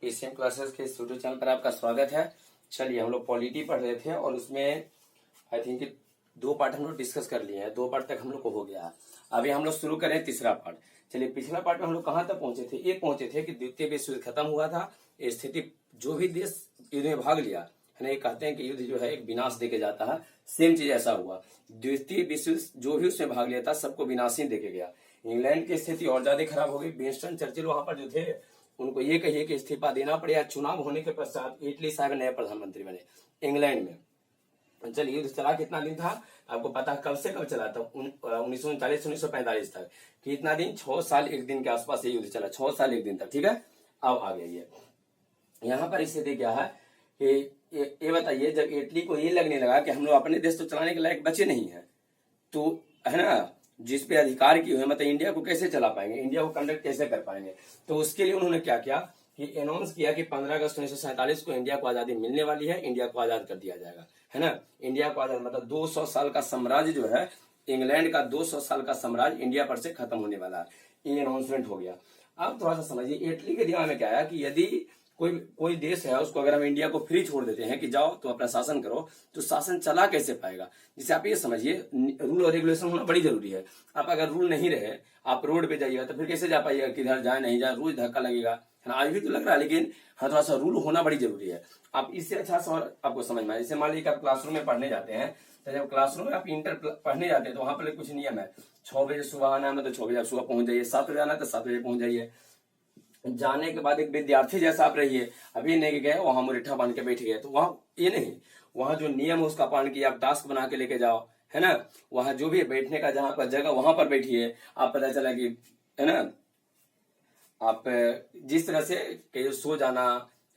Asian classes के YouTube channel पर आपका स्वागत है। चलिए, हम लोग पॉलिटी पढ़ रहे थे और उसमें आई थिंक 2 पार्ट हम लोग डिस्कस कर लिए हैं। 2 पार्ट तक हम लोग को हो गया है। अभी हम लोग शुरू करें तीसरा पार्ट। चलिए, पिछला पार्ट में हम लोग कहाँ तक पहुंचे थे? ये पहुंचे थे कि द्वितीय विश्व युद्ध खत्म हुआ था। स्थिति जो भी देश युद्ध में भाग लिया है ना, ये कहते हैं कि युद्ध जो है एक विनाश देके जाता है। सेम चीज ऐसा हुआ। द्वितीय विश्व जो भी उसमें भाग लिया था सबको विनाशी देके गया। इंग्लैंड की स्थिति और ज्यादा खराब हो गई। विंस्टन चर्चिल वहां पर जो थे उनको ये कहिए कि इस्तीफा देना पड़ेगा। चुनाव होने के पश्चात इटली साहब नए प्रधानमंत्री बने इंग्लैंड में। चलिए, युद्ध चला कितना दिन था आपको पता है? कब से कब चला था? 1939 1945 तक। कितना दिन? 6 साल 1 दिन के आसपास ये युद्ध चला। 6 साल 1 दिन तक। ठीक है, अब आ गया ये यहाँ पर स्थिति क्या है कि ये बताइए, जब इटली को ये लगने लगा कि हम लोग अपने देश तो चलाने के लायक बचे नहीं है, तो है ना, जिस पे अधिकार की हुए मतलब इंडिया को कैसे चला पाएंगे, इंडिया को कंडक्ट कैसे कर पाएंगे, तो उसके लिए उन्होंने क्या किया कि अनाउंस किया कि 15 अगस्त 1947 को इंडिया को आजादी मिलने वाली है, इंडिया को आजाद कर दिया जाएगा। है ना, इंडिया को आजाद मतलब 200 साल का साम्राज्य जो है, इंग्लैंड का 200 साल का साम्राज्य इंडिया पर से खत्म होने वाला है। ये अनाउंसमेंट हो गया। अब थोड़ा सा समझिए, इटली के दिमाग में क्या आया कि यदि कोई देश है उसको अगर हम इंडिया को फ्री छोड़ देते हैं कि जाओ तो अपना शासन करो, तो शासन चला कैसे पाएगा? जिसे आप ये समझिए, रूल और रेगुलेशन होना बड़ी जरूरी है। आप अगर रूल नहीं रहे, आप रोड पे जाइएगा तो फिर कैसे जा पाइएगा? किधर जाए नहीं जाए, रोज धक्का लगेगा, है ना। आज भी तो लग रहा है, लेकिन हाँ, थोड़ा सा रूल होना बड़ी जरूरी है। आप इससे अच्छा सवाल आपको समझ में आए। जैसे मान लीजिए आप क्लासरूम में पढ़ने जाते हैं, तो जब क्लासरूम में आप इंटर पढ़ने जाते हैं तो वहां पर कुछ नियम है। 6 बजे सुबह आना है तो 6 बजे आप सुबह पहुंच जाइए। 7 बजे आना है तो 7 बजे पहुंच जाइए। जाने के बाद एक विद्यार्थी जैसा आप रहिए। अभी नहीं गए वहां मुरीठा बांध के बैठ गए, तो वहां ये नहीं, वहां जो नियम है उसका पालन किया। आप टास्क बना के लेके जाओ, है ना। वहां जो भी बैठने का जहां पर जगह वहां पर बैठिए। आप पता चला कि है ना, आप जिस तरह से सो जाना,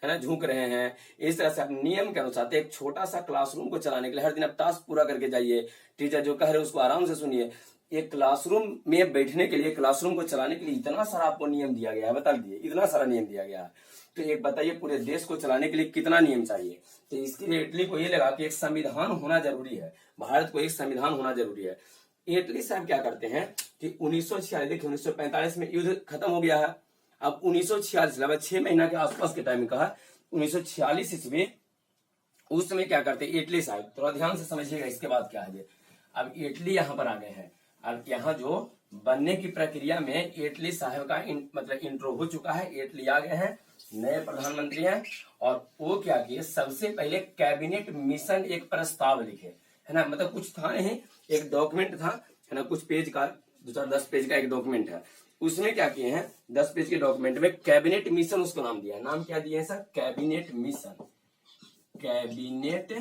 है ना, झुक रहे हैं, इस तरह से आप नियम के अनुसार एक छोटा सा क्लासरूम को चलाने के लिए हर दिन आप टास्क पूरा करके जाइए। टीचर जो कह रहे हैं उसको आराम से सुनिए। एक क्लासरूम में बैठने के लिए, क्लासरूम को चलाने के लिए इतना सारा आपको नियम दिया गया है। बता दीजिए, इतना सारा नियम दिया गया है, तो एक बताइए पूरे देश को चलाने के लिए कितना नियम चाहिए? तो इसके लिए इटली को ये लगा कि एक संविधान होना जरूरी है। भारत को एक संविधान होना जरूरी है। इटली साहब क्या करते हैं कि 1946, देखिए 1945 में युद्ध खत्म हो गया है। अब 1946 लगभग 6 महीना के आसपास के टाइम का 1946 ईस्वी, उस समय क्या करते हैं इटली साहब, थोड़ा ध्यान से समझिएगा इसके बाद क्या है। अब इटली यहाँ पर आ गए हैं। अब यहाँ जो बनने की प्रक्रिया में इटली साहब का मतलब इंट्रो हो चुका है। इटली आ गए हैं, नए प्रधानमंत्री हैं, और वो क्या किए, सबसे पहले कैबिनेट मिशन एक प्रस्ताव लिखे, है ना। मतलब कुछ था नहीं, एक डॉक्यूमेंट था, है ना, कुछ पेज का, 10 पेज का एक डॉक्यूमेंट है। उसमें क्या किए हैं, 10 पेज के डॉक्यूमेंट में कैबिनेट मिशन उसको नाम दिया है। नाम क्या दिया है sir? Cabinet mission. Cabinet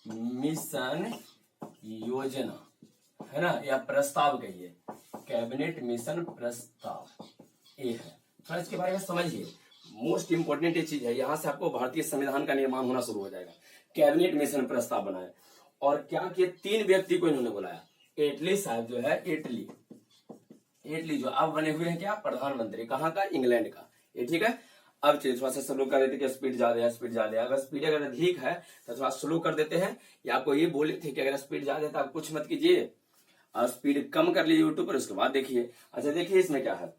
mission योजना, है ना, या प्रस्ताव कहिए। कैबिनेट मिशन प्रस्ताव ये है। थोड़ा इसके बारे में समझिए, मोस्ट इंपोर्टेंट ये चीज है। यहां से आपको भारतीय संविधान का निर्माण होना शुरू हो जाएगा। कैबिनेट मिशन प्रस्ताव बनाए, और क्या किए, 3 व्यक्ति को इन्होंने बुलाया। इटली साहब जो है, इटली जो अब बने हुए हैं क्या, प्रधानमंत्री, कहाँ का? इंग्लैंड का। ये ठीक है। अब चलिए थोड़ा सा स्लो कर देते कि स्पीड ज्यादा है, स्पीड ज्यादा है। अगर स्पीड अगर अधिक है तो थोड़ा स्लो कर देते हैं। या आपको ये बोले थे कि अगर स्पीड ज्यादा है तो आप कुछ मत कीजिए, और स्पीड कम कर लीजिए यूट्यूब पर, उसके बाद देखिए। अच्छा देखिए, इसमें क्या है,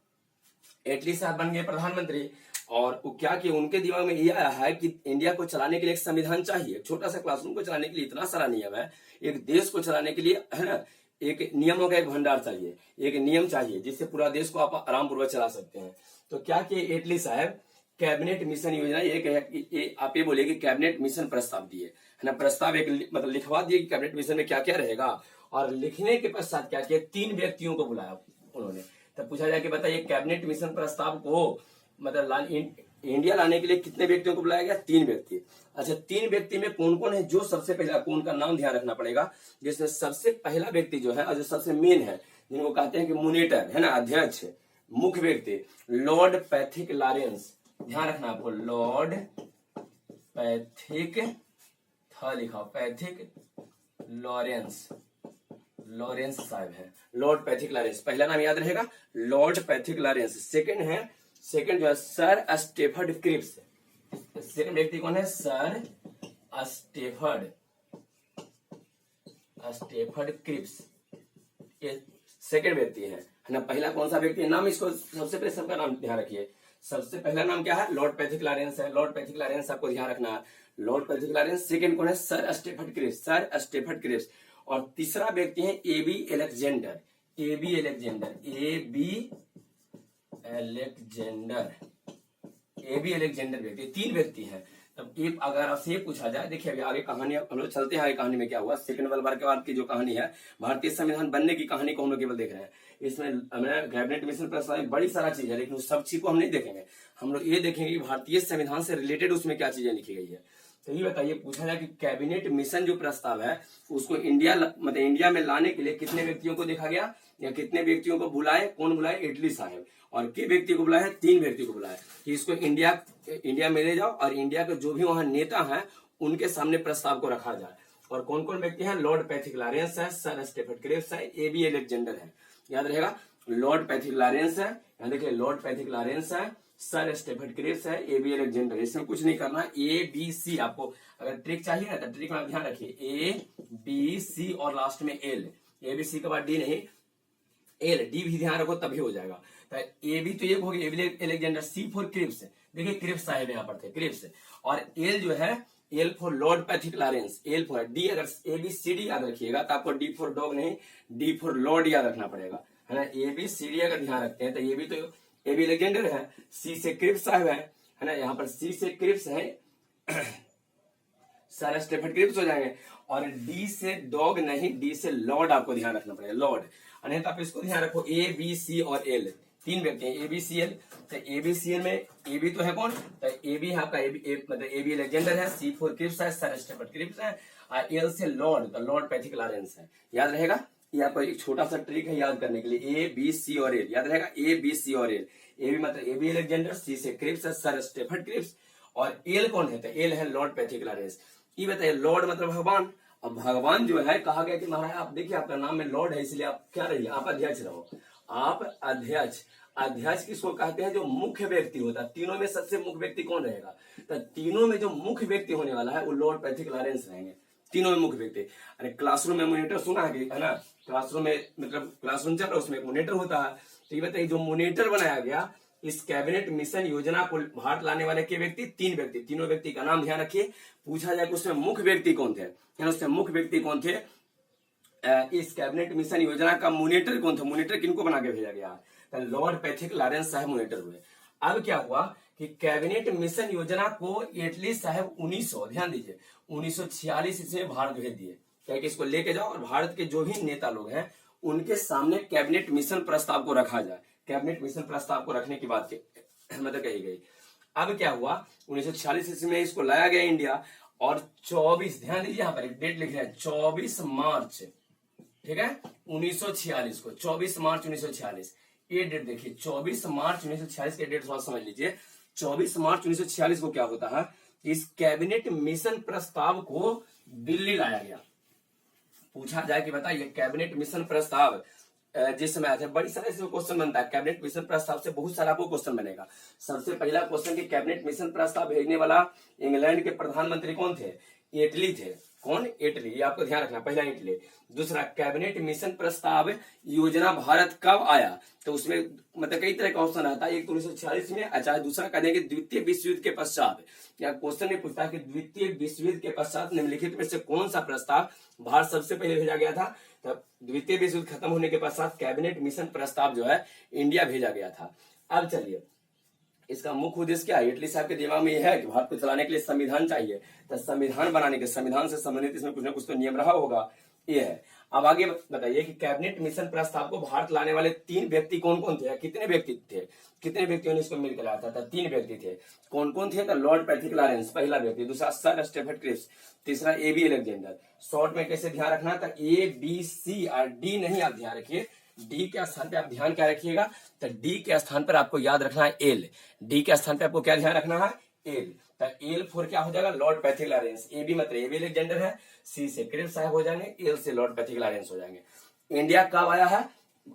इटली साहब बन गए प्रधानमंत्री, और वो क्या किया, उनके दिमाग में ये आया है कि इंडिया को चलाने के लिए एक संविधान चाहिए। छोटा सा क्लासरूम को चलाने के लिए इतना सारा नियम है। एक देश को चलाने के लिए, है ना, एक नियमों का एक भंडार चाहिए, एक नियम चाहिए जिससे पूरा देश को आप आराम पूर्वक चला सकते हैं। तो क्या किए इटली साहब, कैबिनेट मिशन योजना, ये आप ये बोलिए कि कैबिनेट मिशन प्रस्ताव दिए, है ना। प्रस्ताव एक मतलब लिखवा दिए कि कैबिनेट मिशन में क्या क्या रहेगा, और लिखने के पश्चात क्या किया, 3 व्यक्तियों को बुलाया उन्होंने। तब पूछा जाए कि बताइए कैबिनेट मिशन प्रस्ताव को मतलब इंडिया लाने के लिए कितने व्यक्तियों को बुलाया गया? 3 व्यक्ति। अच्छा, 3 व्यक्ति में कौन कौन है? जो सबसे पहला, कौन का नाम ध्यान रखना पड़ेगा, जिसमें सबसे पहला व्यक्ति जो है और जो सबसे मेन है, जिनको कहते हैं कि मोनेटर, है ना, अध्यक्ष, मुख्य व्यक्ति, लॉर्ड पैथिक लॉरेंस। ध्यान रखना आपको, लॉर्ड पैथिक, था लिखा, पैथिक लॉरेंस साहब है। लॉर्ड पैथिक लॉरेंस, पहला नाम याद रहेगा, लॉर्ड पैथिक लॉरेंस। सेकंड जो है सर स्टेफर्ड क्रिप्स। सेकंड व्यक्ति कौन है? सर स्टेफर्ड क्रिप्स, ये सेकंड व्यक्ति है ना। पहला कौन सा व्यक्ति है, नाम इसको सबसे पहले सबका नाम ध्यान रखिए। सबसे पहला नाम क्या है, लॉर्ड पैथिक लॉरेंस है। लॉर्ड पैथिक लॉरेंस आपको ध्यान रखना है, लॉर्ड पैथिक लॉरेंस। सेकंड कौन है, sir Stafford Cripps, sir Stafford Cripps. और तीसरा व्यक्ति है AB Alexander, AB Alexander, AB Alexander, AB Alexander व्यक्ति, तीन व्यक्ति हैं। तब एक अगर आपसे ये पूछा जाए, देखिए अभी आगे कहानी हम लोग चलते हैं, आगे कहानी में क्या हुआ। सेकंड वर्ल्ड वार के बाद की जो कहानी है, भारतीय संविधान बनने की कहानी को हम लोग केवल देख रहे हैं। इसमें कैबिनेट मिशन प्रस्ताव में बड़ी सारा चीज है, लेकिन उस सब चीज को हम नहीं देखेंगे। हम लोग ये देखेंगे कि भारतीय संविधान से रिलेटेड उसमें क्या चीजें लिखी गई है। तो ये बताइए, पूछा जाए कि कैबिनेट मिशन जो प्रस्ताव है उसको इंडिया में लाने के लिए कितने व्यक्तियों को देखा गया, या कितने व्यक्तियों को बुलाए, कौन बुलाए, इटली साहब। और के व्यक्ति को बुलाया है, 3 व्यक्ति को बुलाया कि इसको इंडिया में ले जाओ और इंडिया के जो भी वहां नेता हैं उनके सामने प्रस्ताव को रखा जाए। और कौन कौन व्यक्ति हैं, लॉर्ड पैथिक लॉरेंस है, सर स्टेफर्ड क्रिप्स है, एबी एलेक्जेंडर है। याद रहेगा, लॉर्ड पैथिक लॉरेंस है, यहाँ देखिए लॉर्ड पैथिक लॉरेंस है, सर स्टेफर्ड क्रिप्स है, एबी एलेक्जेंडर। इसमें कुछ नहीं करना, ए बी सी। आपको अगर ट्रिक चाहिए ना तो ट्रिक में ध्यान रखिए, ए बी सी और लास्ट में एल, ए बी सी के बाद डी नहीं, एल, डी भी ध्यान रखो तभी हो जाएगा। तो ए बी तो ये हो गया, AB Alexander. C for Cripps, देखिए क्रिप्स साहेब यहाँ पर थे, क्रिप्स। और एल जो है, L for Lord Pethick Lawrence, L for D. अगर ए बी सी डी याद रखिएगा तो आपको डी फॉर डॉग नहीं, डी फॉर लॉर्ड याद रखना पड़ेगा, है ना। ए बी सी डी अगर ध्यान रखते हैं तो ये भी तो एबी एलेक्जेंडर है, सी से क्रिप्स साहब है ना। यहाँ पर सी से क्रिप्स है, सर स्टेफर्ड क्रिप्स हो जाएंगे। और डी से डॉग नहीं, डी से लॉर्ड आपको ध्यान रखना पड़ेगा, लॉर्ड। नहीं तो आप इसको ध्यान रखो, ए बी सी और एल, 3 व्यक्ति हैं, ए बी सी एल। तो ए बी सी एल में ए बी तो है कौन, तो ए बी है आपका मतलब एबी एलेक्जेंडर है, सी फॉर क्रिप्स है, सर स्टेफर्ड क्रिप्स है, और एल से लॉर्ड, तो लॉर्ड पैथिक लॉरेंस है। याद रहेगा, ये आपका एक छोटा सा ट्रिक है याद करने के लिए, ए बी सी और एल। याद रहेगा, ए बी सी और एल। ए बी मतलब एबी एलेक्जेंडर, सी से क्रिप्स है, सर स्टेफर्ड क्रिप्स, और एल कौन है, तो एल है लॉर्ड पैथिक लॉरेंस। ये बताइए, लॉर्ड मतलब भगवान। अब भगवान जो है, कहा गया कि महाराज आप देखिए आपका नाम में लॉर्ड है, इसलिए आप क्या रहिए, आप अध्यक्ष रहो, आप अध्यक्ष। अध्यक्ष किसको कहते हैं, जो मुख्य व्यक्ति होता है। तीनों में सबसे मुख्य व्यक्ति कौन रहेगा, तो तीनों में जो मुख्य व्यक्ति होने वाला है वो लॉर्ड पैथिक लॉरेंस रहेंगे, तीनों में मुख्य व्यक्ति। अरे क्लासरूम में मोनिटर सुना है कि, है ना, क्लासरूम में मतलब क्लासरूम चल रहा है, उसमें मोनिटर होता है। तो ये बताइए, जो मोनिटर बनाया गया इस कैबिनेट मिशन योजना को भारत लाने वाले के व्यक्ति, 3 व्यक्ति, तीनों व्यक्ति का नाम ध्यान रखिए। पूछा जाए कि उसमें मुख्य व्यक्ति कौन थे, उसमें मुख्य व्यक्ति कौन थे, इस कैबिनेट मिशन योजना का मोनिटर कौन था, मोनिटर किनको बना के भेजा गया, तो लॉर्ड पैथिक लॉरेंस साहब मोनिटर हुए। अब क्या हुआ कि कैबिनेट मिशन योजना को इटली साहब 1900, ध्यान दीजिए, 1946 इसमें भारत भेज दिए, क्या कि इसको लेके जाओ और भारत के जो भी नेता लोग हैं उनके सामने कैबिनेट मिशन प्रस्ताव को रखा जाए। कैबिनेट मिशन प्रस्ताव को रखने की बात मतलब कही गई। अब क्या हुआ, 1946 ईस्वी में इसको लाया गया इंडिया, और 24, ध्यान दीजिए यहाँ पर एक डेट लिख रहे हैं, 24 मार्च, ठीक है, 1946 को, 24 मार्च 1946, ये डेट देखिए, 24 मार्च 1946 के डेट थोड़ा समझ लीजिए। 24 मार्च 1946 को क्या होता है, इस कैबिनेट मिशन प्रस्ताव को दिल्ली लाया गया। पूछा जाए कि बताइए कैबिनेट मिशन प्रस्ताव जिस समय आते हैं, बड़ी सारे क्वेश्चन बनता है कैबिनेट मिशन प्रस्ताव से, बहुत सारा आपको क्वेश्चन बनेगा। सबसे पहला क्वेश्चन कि कैबिनेट मिशन प्रस्ताव भेजने वाला इंग्लैंड के प्रधानमंत्री कौन थे, इटली थे। कौन, इटली, ये आपको ध्यान रखना, पहला इटली। दूसरा, कैबिनेट मिशन प्रस्ताव योजना भारत कब आया, तो उसमें मतलब कई तरह का ऑप्शन रहता है, एक तो 1946 में, अच्छा दूसरा कह देंगे द्वितीय विश्व युद्ध के पश्चात। या क्वेश्चन में पूछता है कि द्वितीय विश्व युद्ध के पश्चात निम्नलिखित में से कौन सा प्रस्ताव भारत सबसे पहले भेजा गया था। तब द्वितीय विश्व युद्ध खत्म होने के पश्चात कैबिनेट मिशन प्रस्ताव जो है इंडिया भेजा गया था। अब चलिए, इसका मुख्य उद्देश्य क्या है, इटली साहब के दिमाग में यह है कि भारत को चलाने के लिए संविधान चाहिए, तो संविधान बनाने के, संविधान से संबंधित इसमें कुछ ना कुछ तो नियम रहा होगा, ये है। अब आगे बताइए कि कैबिनेट मिशन प्रस्ताव को भारत लाने वाले 3 व्यक्ति कौन कौन थे, कितने व्यक्ति थे, कितने व्यक्तियों ने इसको मिलकर लाया था, 3 व्यक्ति थे। कौन कौन थे, तो लॉर्ड पैथिक लॉरेंस पहला व्यक्ति, दूसरा सर स्टेफर्ड क्रिप्स, तीसरा एबी एलेक्जेंडर। शॉर्ट में कैसे ध्यान रखना था, ए बी सी और डी नहीं, आप ध्यान रखिए, डी के स्थान पे आप ध्यान क्या रखिएगा, तो डी के स्थान पर आपको याद रखना है एल, डी के स्थान पे आपको क्या ध्यान रखना है, एल। तो एल फॉर क्या हो जाएगा, Lord Pethick Lawrence. A B मतलब एबी एलेक्जेंडर है, सी से क्रिप्स साहब हो जाएंगे, एल से लॉर्ड पैथिक लॉरेंस हो जाएंगे। इंडिया कब आया है,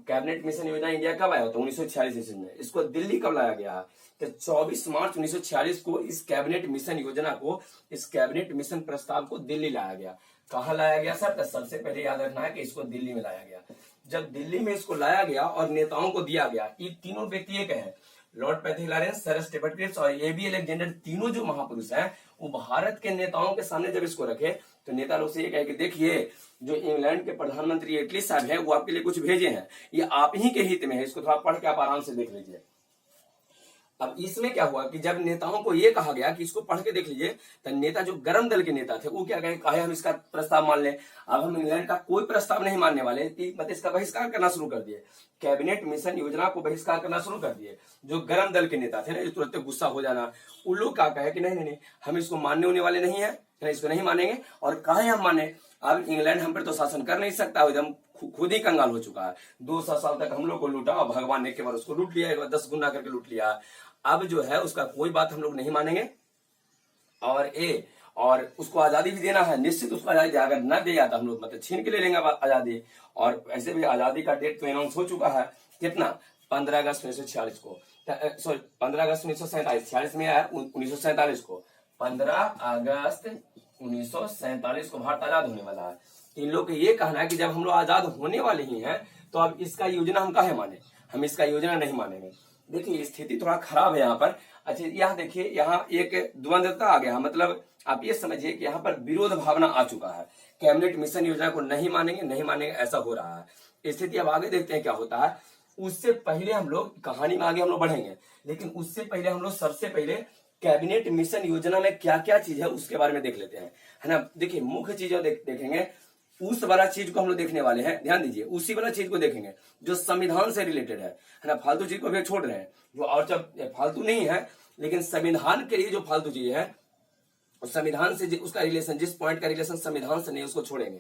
कैबिनेट मिशन योजना इंडिया कब आया, तो 1946 ईस्वी में। इसको दिल्ली कब लाया गया है, तो 24 मार्च 1946 को इस कैबिनेट मिशन योजना को, इस कैबिनेट मिशन प्रस्ताव को दिल्ली लाया गया। कहाँ लाया गया सर, तो सबसे पहले याद रखना है कि इसको दिल्ली में लाया गया। जब दिल्ली में इसको लाया गया और नेताओं को दिया गया, ये तीनों व्यक्ति एक है, Lord Pethick Lawrence, sir Stafford Cripps और एबी अलेक्जेंडर, तीनों जो महापुरुष हैं वो भारत के नेताओं के सामने जब इसको रखे तो नेता लोग से ये कहे कि देखिए जो इंग्लैंड के प्रधानमंत्री एटली साहब हैं वो आपके लिए कुछ भेजे हैं, ये आप ही के हित में है, इसको थोड़ा पढ़ के आप आराम से देख लीजिए। अब इसमें क्या हुआ कि जब नेताओं को ये कहा गया कि इसको पढ़ के देख लीजिए, तो नेता जो गरम दल के नेता थे वो क्या कहे हम इसका प्रस्ताव मान लें। अब हम इंग्लैंड का कोई प्रस्ताव नहीं मानने वाले, मतलब इसका बहिष्कार करना शुरू कर दिए, कैबिनेट मिशन योजना को बहिष्कार करना शुरू कर दिए। जो गरम दल के नेता थे ना, जो तुरंत गुस्सा हो जाना, उन लोग क्या कहे कि नहीं नहीं नहीं, हम इसको मानने होने वाले नहीं है, इसको नहीं मानेंगे। और कहे हम माने, अब इंग्लैंड हम पर तो शासन कर नहीं सकता, एकदम खुद ही कंगाल हो चुका है। 200 साल तक हम लोग को लूटा और भगवान ने एक बार उसको लूट लिया, एक बार 10 गुना करके लूट लिया। अब जो है उसका कोई बात हम लोग नहीं मानेंगे और उसको आजादी भी देना है, निश्चित उसको आजादी, अगर न दिया तो हम लोग मतलब छीन के ले लेंगे आजादी। और ऐसे भी आजादी का डेट तो अनाउंस हो चुका है, कितना 15 अगस्त 1946 को, सॉरी 15 अगस्त 1947, 46 में आया 1947 को, 15 अगस्त 1947 को भारत आजाद होने वाला है। इन लोग का ये कहना है कि जब हम लोग आजाद होने वाले ही हैं तो अब इसका योजना हम काहे माने, हम इसका योजना नहीं मानेंगे। देखिए स्थिति थोड़ा खराब है यहाँ पर। अच्छा यहाँ देखिए, यहाँ एक द्वंद्वता आ गया, मतलब आप ये समझिए कि यहाँ पर विरोध भावना आ चुका है। कैबिनेट मिशन योजना को नहीं मानेंगे ऐसा हो रहा है स्थिति। अब आगे देखते हैं क्या होता है। उससे पहले हम लोग कहानी में आगे हम लोग बढ़ेंगे, लेकिन उससे पहले हम लोग सबसे पहले कैबिनेट मिशन योजना में क्या क्या चीज है उसके बारे में देख लेते हैं, है ना। देखिए मुख्य चीजें देखेंगे, उस वाला चीज को हम लोग देखने वाले हैं, ध्यान दीजिए, उसी वाला चीज को देखेंगे जो संविधान से रिलेटेड है ना। फालतू चीज को भी छोड़ रहे हैं जो, और जब फालतू नहीं है लेकिन संविधान के लिए जो फालतू चीज है संविधान से उसका रिलेशन, जिस पॉइंट का रिलेशन संविधान से नहीं, उसको छोड़ेंगे।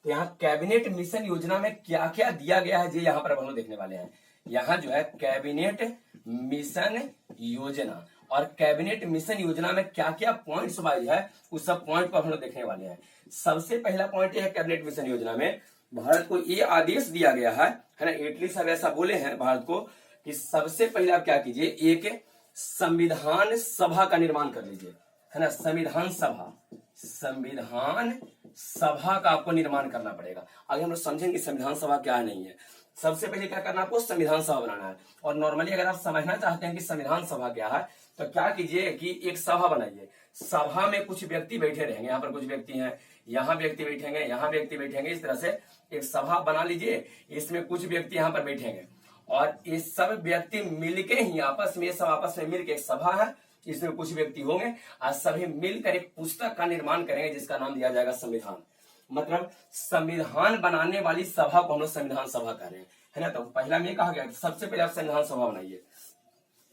तो यहाँ कैबिनेट मिशन योजना में क्या क्या दिया गया है, ये यहाँ पर हम लोग देखने वाले हैं। यहाँ जो है कैबिनेट मिशन योजना, और कैबिनेट मिशन योजना में क्या क्या पॉइंट्स वाइज है उस सब पॉइंट को हम लोग देखने वाले हैं। सबसे पहला पॉइंट यह है, कैबिनेट मिशन योजना में भारत को ये आदेश दिया गया है ना, एटली साहब ऐसा बोले हैं भारत को कि सबसे पहले आप क्या कीजिए, एक संविधान सभा का निर्माण कर लीजिए, है ना। संविधान सभा का आपको निर्माण करना पड़ेगा। आगे हम लोग समझेंगे संविधान सभा क्या नहीं है। सबसे पहले क्या करना, आपको संविधान सभा बनाना है। और नॉर्मली अगर आप समझना चाहते हैं कि संविधान सभा क्या है तो क्या कीजिए कि एक सभा बनाइए, सभा में कुछ व्यक्ति बैठे रहेंगे, यहाँ पर कुछ व्यक्ति हैं, यहाँ व्यक्ति बैठेंगे, यहाँ व्यक्ति बैठेंगे, इस तरह से एक सभा बना लीजिए। इसमें कुछ व्यक्ति यहाँ पर बैठेंगे और ये सब व्यक्ति मिलके ही आपस में मिलकर एक सभा है, इसमें कुछ व्यक्ति होंगे और सभी मिलकर एक पुस्तक का निर्माण करेंगे जिसका नाम दिया जाएगा संविधान। मतलब संविधान बनाने वाली सभा को हम लोग संविधान सभा कह रहे हैं, है ना। तो पहला में कहा गया सबसे पहले आप संविधान सभा बनाइए,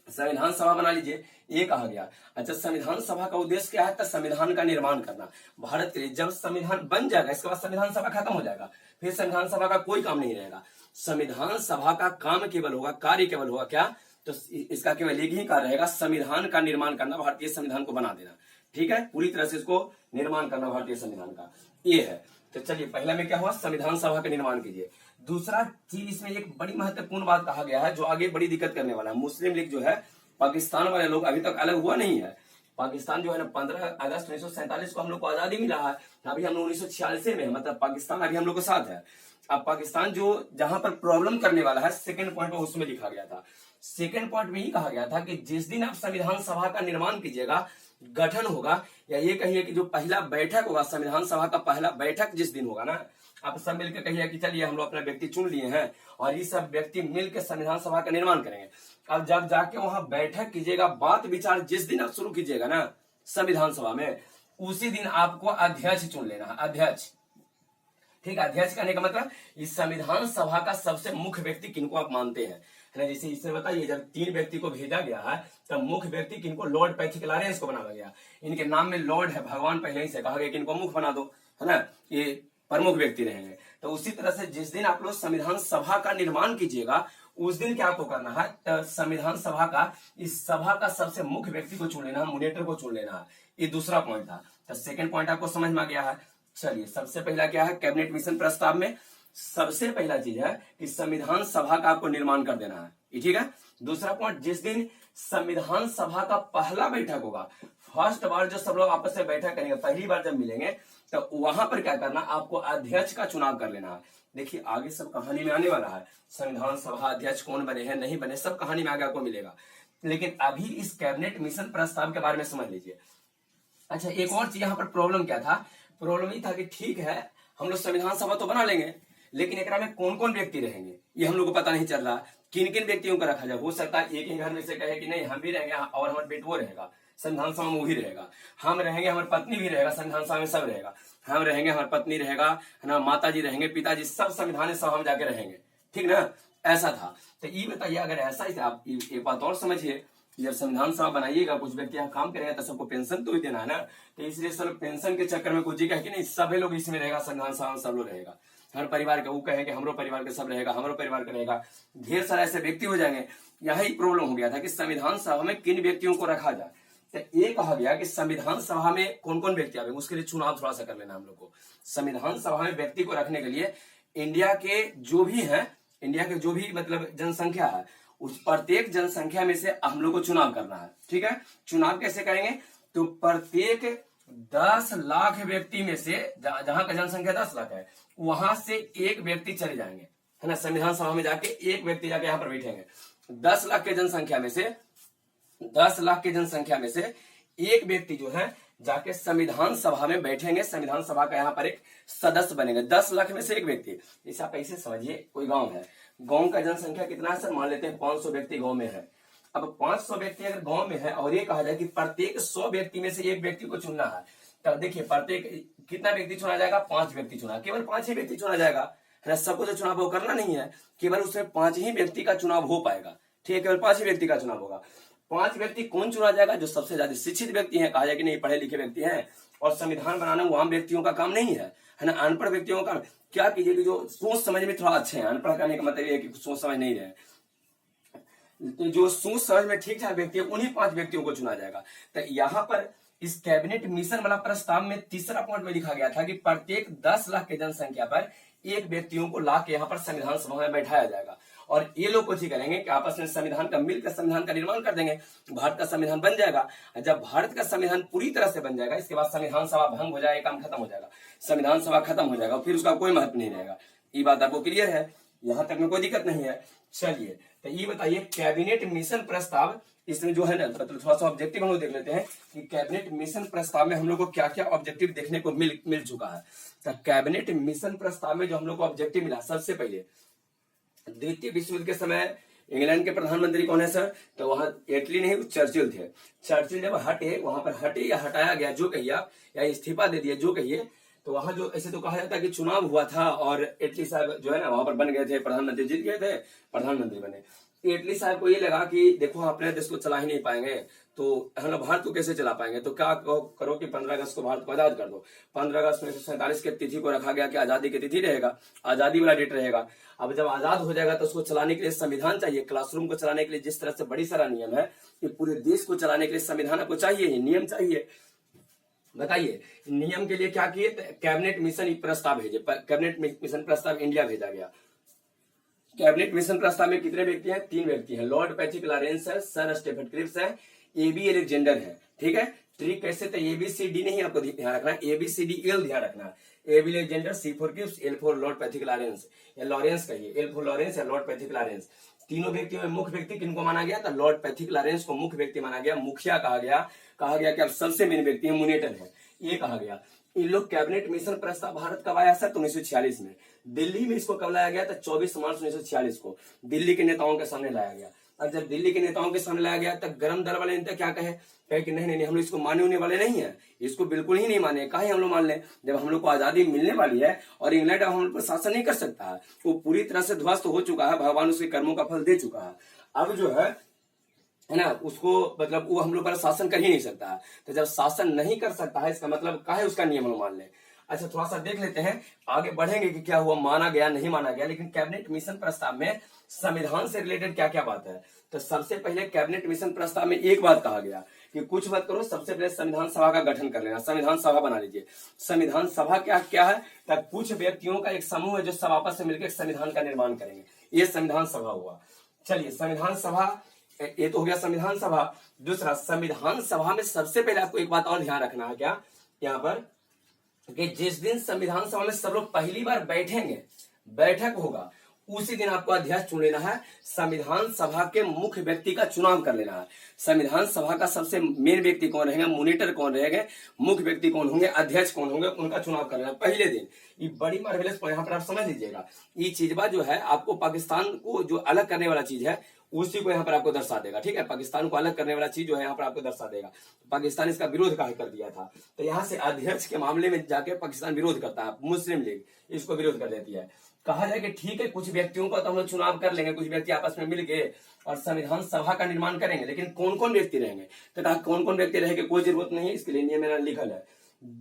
संविधान सभा बना लीजिए, ये कहा गया। अच्छा संविधान सभा का उद्देश्य क्या है, तो संविधान का निर्माण करना भारत के लिए। जब संविधान बन जाएगा इसके बाद संविधान सभा खत्म हो जाएगा, फिर संविधान सभा का कोई काम नहीं रहेगा। संविधान सभा का काम केवल होगा, कार्य केवल होगा क्या, तो इसका केवल एक ही कार्य रहेगा, संविधान का निर्माण करना, भारतीय संविधान को बना देना। ठीक है, पूरी तरह से इसको निर्माण करना भारतीय संविधान का, ये है। तो चलिए पहला में क्या हुआ, संविधान सभा का निर्माण कीजिए। दूसरा चीज इसमें एक बड़ी महत्वपूर्ण बात कहा गया है जो आगे बड़ी दिक्कत करने वाला है। मुस्लिम लीग जो है, पाकिस्तान वाले लोग, अभी तक अलग हुआ नहीं है पाकिस्तान जो है ना। 15 अगस्त 1947 को हम लोग को आजादी मिला है, अभी हम लोग 1946 में, मतलब पाकिस्तान अभी हम लोग के साथ है। अब पाकिस्तान जो जहां पर प्रॉब्लम करने वाला है, सेकंड पॉइंट में उसमें लिखा गया था, सेकंड पॉइंट में ही कहा गया था कि जिस दिन आप संविधान सभा का निर्माण कीजिएगा, गठन होगा, या ये कहिए कि जो पहला बैठक होगा संविधान सभा का, पहला बैठक जिस दिन होगा ना, आप सब मिलकर कहिए कि चलिए हम लोग अपना व्यक्ति चुन लिए हैं और ये सब व्यक्ति मिलकर संविधान सभा का निर्माण करेंगे। अब जब जाके वहां बैठक कीजिएगा, बात विचार जिस दिन आप शुरू कीजिएगा ना संविधान सभा में, उसी दिन आपको अध्यक्ष चुन लेना है, अध्यक्ष। ठीक है, अध्यक्ष कहने का मतलब इस संविधान सभा का सबसे मुख्य व्यक्ति किनको आप मानते हैं, है ना। जैसे इससे बताइए, जब 3 व्यक्ति को भेजा गया है तब मुख्य व्यक्ति किनको, लॉर्ड पैथिक-लॉरेंस को बनाया गया। इनके नाम में लॉर्ड है, भगवान पहले ही से कहा गया कि इनको मुख्य बना दो, है ना, ये प्रमुख व्यक्ति रहेंगे। तो उसी तरह से जिस दिन आप लोग संविधान सभा का निर्माण कीजिएगा उस दिन क्या आपको करना है, तो संविधान सभा का, इस सभा का सबसे मुख्य व्यक्ति को चुन लेना है, मॉनिटर को चुन लेना है। ये दूसरा पॉइंट था। तो सेकंड पॉइंट आपको समझ में आ गया है। चलिए सबसे पहला क्या है, कैबिनेट मिशन प्रस्ताव में सबसे पहला चीज है कि संविधान सभा का आपको निर्माण कर देना है, ठीक है। दूसरा पॉइंट, जिस दिन संविधान सभा का पहला बैठक होगा, फर्स्ट बार जो सब लोग आपस में बैठक करेंगे, पहली बार जब मिलेंगे, तो वहां पर क्या करना, आपको अध्यक्ष का चुनाव कर लेना है। देखिए आगे सब कहानी में आने वाला है, संविधान सभा अध्यक्ष कौन बने हैं नहीं बने, सब कहानी में आगे आपको मिलेगा। लेकिन अभी इस कैबिनेट मिशन प्रस्ताव के बारे में समझ लीजिए। अच्छा, एक और चीज यहाँ पर प्रॉब्लम क्या था, प्रॉब्लम ये था कि ठीक है हम लोग संविधान सभा तो बना लेंगे, लेकिन एकरा में कौन कौन व्यक्ति रहेंगे ये हम लोग को पता नहीं चल रहा। किन किन व्यक्तियों को रखा जाए, हो सकता है एक ही घर में से कहे कि नहीं हम भी रहेंगे और हमारा बेट वो रहेगा संविधान सभा में, वो भी रहेगा, हम रहेंगे, हमारी पत्नी भी रहेगा संविधान सभा में, सब रहेगा, हम रहेंगे, हमारी पत्नी रहेगा, है ना, माता जी रहेंगे, पिताजी, सब संविधान सभा में जाके रहेंगे, ठीक ना, ऐसा था। तो ये बताइए अगर ऐसा ही था, आप एक बात और समझिए, जब संविधान सभा बनाइएगा कुछ व्यक्ति यहाँ काम करेगा तो सबको पेंशन तो ही देना है ना, तो इसलिए सब पेंशन के चक्कर में कुछ जी कहे कि नहीं सभी लोग इसमें रहेगा, संविधान सभा में सब लोग रहेगा, हर परिवार का वो कहे कि हमरो परिवार के सब रहेगा, हमरो परिवार का रहेगा, ढेर सारे ऐसे व्यक्ति हो जाएंगे। यही प्रॉब्लम हो गया था कि संविधान सभा में किन व्यक्तियों को रखा जाए। तो ये कहा गया कि संविधान सभा में कौन कौन व्यक्ति आएंगे, उसके लिए चुनाव थोड़ा सा कर लेना हम लोग को। संविधान सभा में व्यक्ति को रखने के लिए इंडिया के जो भी मतलब जनसंख्या है, उस प्रत्येक जनसंख्या में से हम लोग को चुनाव करना है, ठीक है। चुनाव कैसे करेंगे, तो प्रत्येक 10 लाख व्यक्ति में से, जहां का जनसंख्या 10 लाख है, वहां से एक व्यक्ति चले जाएंगे, है ना, संविधान सभा में जाके एक व्यक्ति जाके यहाँ पर बैठेंगे। 10 लाख के जनसंख्या में से एक व्यक्ति जो है जाके संविधान सभा में बैठेंगे, संविधान सभा का यहाँ पर एक सदस्य बनेंगे। 10 लाख में से एक व्यक्ति, जैसे आप ऐसे समझिए, कोई गांव है, गांव का जनसंख्या कितना है सर, मान लेते हैं 500 व्यक्ति गांव में है। अब 500 व्यक्ति अगर गांव में है और ये कहा जाए कि प्रत्येक 100 व्यक्ति में से एक व्यक्ति को चुनना है, तब देखिए प्रत्येक कितना व्यक्ति चुना जाएगा, 5 व्यक्ति चुना, केवल 5 ही व्यक्ति चुना जाएगा, है ना, सबको तो चुनाव वो करना नहीं है, केवल उसमें 5 ही व्यक्ति का चुनाव हो पाएगा, ठीक है, केवल 5 ही व्यक्ति का चुनाव होगा। 5 व्यक्ति कौन चुना जाएगा, जो सबसे ज्यादा शिक्षित व्यक्ति हैं, कहा जाए कि नहीं पढ़े लिखे व्यक्ति हैं, और संविधान बनाना वो आम व्यक्तियों का काम नहीं है ना, अनपढ़ व्यक्तियों का। क्या कीजिए कि जो सोच समझ में थोड़ा अच्छे हैं, अनपढ़ करने का मतलब ये है कि सोच समझ नहीं रहे, तो जो सोच समझ में ठीक ठाक व्यक्ति है उन्हीं 5 व्यक्तियों को चुना जाएगा। तो यहाँ पर इस कैबिनेट मिशन वाला प्रस्ताव में तीसरा पॉइंट में लिखा गया था कि प्रत्येक 10 लाख की जनसंख्या पर एक व्यक्तियों को ला के यहाँ पर संविधान सभा में बैठाया जाएगा, और ये लोग कुछ ही करेंगे कि आपस में संविधान का मिलकर संविधान का निर्माण कर देंगे, भारत का संविधान बन जाएगा। जब भारत का संविधान पूरी तरह से बन जाएगा, इसके बाद संविधान सभा भंग हो जाएगा, काम खत्म हो जाएगा, संविधान सभा खत्म हो जाएगा, फिर उसका कोई महत्व नहीं रहेगा। ये बात आपको क्लियर है, यहां तक में कोई दिक्कत नहीं है। चलिए तो ये बताइए कैबिनेट मिशन प्रस्ताव, इसमें जो है ना, मतलब थोड़ा सा ऑब्जेक्टिव हम लोग देख लेते हैं कि कैबिनेट मिशन प्रस्ताव में हम लोग को क्या क्या ऑब्जेक्टिव देखने को मिल चुका है। तो कैबिनेट मिशन प्रस्ताव में जो हम लोग को ऑब्जेक्टिव मिला, सबसे पहले द्वितीय विश्व युद्ध के समय इंग्लैंड के प्रधानमंत्री कौन है सर, तो वहां इटली नहीं, चर्चिल थे। चर्चिल जब हटे, वहां पर हटे या हटाया गया जो कहिए आप, या इस्तीफा दे दिया जो कहिए, तो वहां जो ऐसे तो कहा जाता है कि चुनाव हुआ था और इटली साहब जो है ना वहां पर बन गए थे, प्रधानमंत्री जीत गए थे, प्रधानमंत्री बने। इटली साहब को ये लगा कि देखो हम अपने देश को चला ही नहीं पाएंगे, तो हम लोग भारत को कैसे चला पाएंगे, तो क्या करो कि 15 अगस्त को भारत को आजाद कर दो। 15 अगस्त 1947 के तिथि को रखा गया कि आजादी की तिथि रहेगा, आजादी वाला डेट रहेगा। अब जब आजाद हो जाएगा तो उसको चलाने के लिए संविधान चाहिए, क्लासरूम को चलाने के लिए जिस तरह से बड़ी सारा नियम है, कि पूरे देश को चलाने के लिए संविधान आपको चाहिए, नियम चाहिए। बताइए नियम के लिए क्या किए, कैबिनेट मिशन प्रस्ताव भेजे, कैबिनेट मिशन प्रस्ताव इंडिया भेजा गया। कैबिनेट मिशन प्रस्ताव में कितने व्यक्ति हैं, 3 व्यक्ति हैं, लॉर्ड पैट्रिक लॉरेंस है, सर स्टेफन क्रिप्स है, एबी अलेक्जेंडर है, ठीक है। ट्रिक कैसे, तो एबीसीडी नहीं आपको ध्यान रखना है, एबीसीडी एल ध्यान रखना है। AB Alexander, C for Cripps, L for Lord Patrick Lawrence, या लॉरेंस कहिए, एल फॉर लॉरेंस या लॉर्ड पैट्रिक लॉरेंस। तीनों व्यक्तियों में मुख्य व्यक्ति किनको माना गया, तो लॉर्ड पैट्रिक लॉरेंस को मुख्य व्यक्ति माना गया, मुखिया कहा गया कि अब सबसे मेन व्यक्ति है मुनेटर है, ये कहा गया। इन लोग कैबिनेट मिशन प्रस्ताव भारत कब आया सर, तो 1946 में। दिल्ली में इसको कब लाया गया था, 24 मार्च 1946 को दिल्ली के नेताओं के सामने लाया गया। अब जब दिल्ली के नेताओं के सामने लाया गया तब गरम दल वाले नेता क्या कहे कि नहीं हम लोग इसको मानने होने वाले नहीं है, इसको बिल्कुल ही नहीं माने। कहा हम लोग मान लें, जब हम लोग को आजादी मिलने वाली है और इंग्लैंड अब हम लोग पर शासन नहीं कर सकता है, वो पूरी तरह से ध्वस्त हो चुका है, भगवान उसके कर्मों का फल दे चुका है। अब जो है ना, उसको मतलब वो हम लोग पर शासन कर ही नहीं सकता है। तो जब शासन नहीं कर सकता है, इसका मतलब क्या है, उसका नियम हम मान लें। अच्छा थोड़ा सा देख लेते हैं, आगे बढ़ेंगे कि क्या हुआ, माना गया नहीं माना गया। लेकिन कैबिनेट मिशन प्रस्ताव में संविधान से रिलेटेड क्या क्या बात है, तो सबसे पहले कैबिनेट मिशन प्रस्ताव में एक बात कहा गया कि कुछ मत करो, सबसे पहले संविधान सभा का गठन कर लेना, संविधान सभा बना लीजिए। संविधान सभा क्या है, तब कुछ व्यक्तियों का एक समूह है जो सब आपस में मिलकर संविधान का निर्माण करेंगे, ये संविधान सभा हुआ। चलिए संविधान सभा, ये तो हो गया संविधान सभा। दूसरा, संविधान सभा में सबसे पहले आपको एक बात और ध्यान रखना है, क्या यहाँ पर, कि जिस दिन संविधान सभा में सब लोग पहली बार बैठेंगे, बैठक होगा, उसी दिन आपको अध्यक्ष चुन लेना है। संविधान सभा के मुख्य व्यक्ति का चुनाव कर लेना है। संविधान सभा का सबसे मेन व्यक्ति कौन रहेगा, मॉनिटर कौन रहेगा, मुख्य व्यक्ति कौन होंगे, अध्यक्ष कौन होंगे, उनका चुनाव कर लेना पहले दिन। ये बड़ी मार्वेलस यहाँ पर आप समझ लीजिएगा। ये चीजबा जो है आपको पाकिस्तान को जो अलग करने वाला चीज है उसी को यहाँ पर आपको दर्शा देगा। ठीक है, पाकिस्तान को अलग करने वाला चीज जो है यहाँ पर आपको दर्शा देगा। पाकिस्तान इसका विरोध काहे कर दिया था, तो यहाँ से अध्यक्ष के मामले में जाके पाकिस्तान विरोध करता है। मुस्लिम लीग इसको विरोध कर देती है। कहा जाए कि ठीक है, कुछ व्यक्तियों का तो हम लोग चुनाव कर लेंगे, कुछ व्यक्ति आपस में मिल गए और संविधान सभा का निर्माण करेंगे, लेकिन कौन कौन व्यक्ति रहेंगे, तो कहा कौन कौन व्यक्ति रहेंगे कोई जरूरत नहीं है, इसके लिए नियम में लिखल है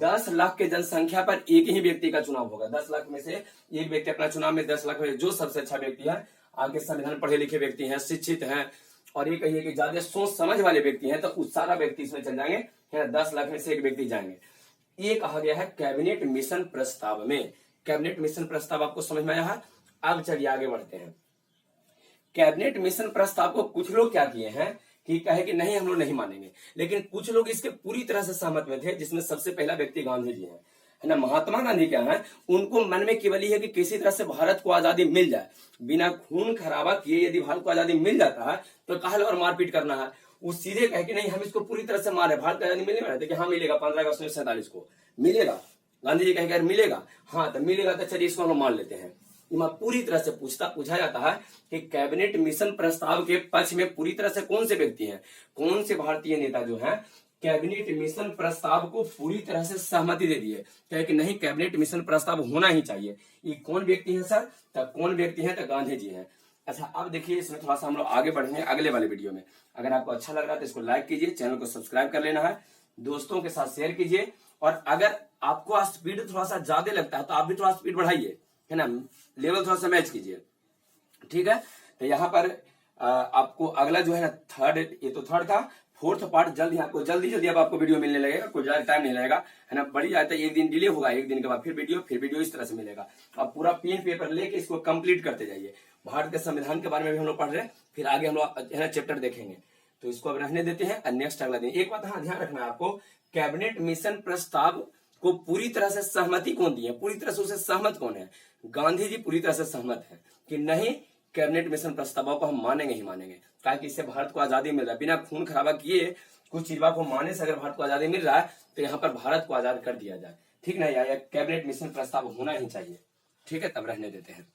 10 लाख के जनसंख्या पर एक ही व्यक्ति का चुनाव होगा। 10 लाख में से एक व्यक्ति अपना चुनाव में 10 लाख में जो सबसे अच्छा व्यक्ति है, आगे संविधान पढ़े लिखे व्यक्ति हैं, शिक्षित हैं और ये कहिए कि ज्यादा सोच समझ वाले व्यक्ति हैं, तो उस सारा व्यक्ति इसमें चल जाएंगे। 10 लाख में से एक व्यक्ति जाएंगे। ये कहा गया है कैबिनेट मिशन प्रस्ताव में। कैबिनेट मिशन प्रस्ताव आपको समझ में आया है। अब चलिए आगे बढ़ते हैं। कैबिनेट मिशन प्रस्ताव को कुछ लोग क्या किए हैं कि कहे कि नहीं हम लोग नहीं मानेंगे, लेकिन कुछ लोग इसके पूरी तरह से सहमत में थे, जिसमें सबसे पहला व्यक्ति गांधी जी है ना। महात्मा गांधी क्या है, उनको मन में केवल ये है कि किसी तरह से भारत को आजादी मिल जाए, बिना खून खराबा किए यदि भारत को आजादी मिल जाता है तो काहे और मारपीट करना है। वो सीधे कहे कि नहीं हम इसको पूरी तरह से मारे, भारत को आजादी मिलने वाला है कि हाँ मिलेगा, 15 अगस्त 1947 को मिलेगा। गांधी जी कहेंगे मिलेगा, हाँ तो मिलेगा, तो चलिए इसको हम मान लेते हैं। पूरी तरह से पूछा जाता है कि कैबिनेट मिशन प्रस्ताव के पक्ष में पूरी तरह से कौन से व्यक्ति हैं, कौन से भारतीय नेता जो हैं कैबिनेट मिशन प्रस्ताव को पूरी तरह से सहमति दे दिए, कहे कि नहीं कैबिनेट मिशन प्रस्ताव होना ही चाहिए। ये कौन व्यक्ति है सर, तो कौन व्यक्ति है, तो गांधी जी हैं। अच्छा अब देखिए, इसमें थोड़ा सा हम लोग आगे बढ़ेंगे अगले वाले वीडियो में। अगर आपको अच्छा लग रहा है तो इसको लाइक कीजिए, चैनल को सब्सक्राइब कर लेना है, दोस्तों के साथ शेयर कीजिए, और अगर आपको स्पीड थोड़ा सा ज्यादा लगता है तो आप भी थोड़ा स्पीड बढ़ाइए, है ना, लेवल थोड़ा सा मैच कीजिए। ठीक है, तो यहाँ पर आपको अगला जो है ना थर्ड, ये तो थर्ड था, फोर्थ पार्ट जल्दी अब आपको वीडियो मिलने लगेगा, कोई ज्यादा टाइम नहीं लगेगा, है ना। बड़ी जाता है, एक दिन डिले होगा, एक दिन के बाद फिर वीडियो इस तरह से मिलेगा। आप पूरा पेन पेपर लेके इसको कंप्लीट करते जाइए। भारत के संविधान के बारे में भी हम लोग पढ़ रहे हैं, फिर आगे हम लोग है ना चैप्टर देखेंगे, तो इसको अब रहने देते हैं। नेक्स्ट अगला दिन एक बात हाँ ध्यान रखना है आपको, कैबिनेट मिशन प्रस्ताव को पूरी तरह से सहमति कौन दी है, पूरी तरह से उसे सहमत कौन है, गांधी जी पूरी तरह से सहमत है कि नहीं कैबिनेट मिशन प्रस्तावों को हम मानेंगे ही मानेंगे, ताकि इससे भारत को आजादी मिल रहा है। बिना खून खराबा किए कुछ चीजों को मानने से अगर भारत को आजादी मिल रहा है तो यहाँ पर भारत को आजाद कर दिया जाए। ठीक ना, या कैबिनेट मिशन प्रस्ताव होना ही चाहिए। ठीक है, तब रहने देते हैं।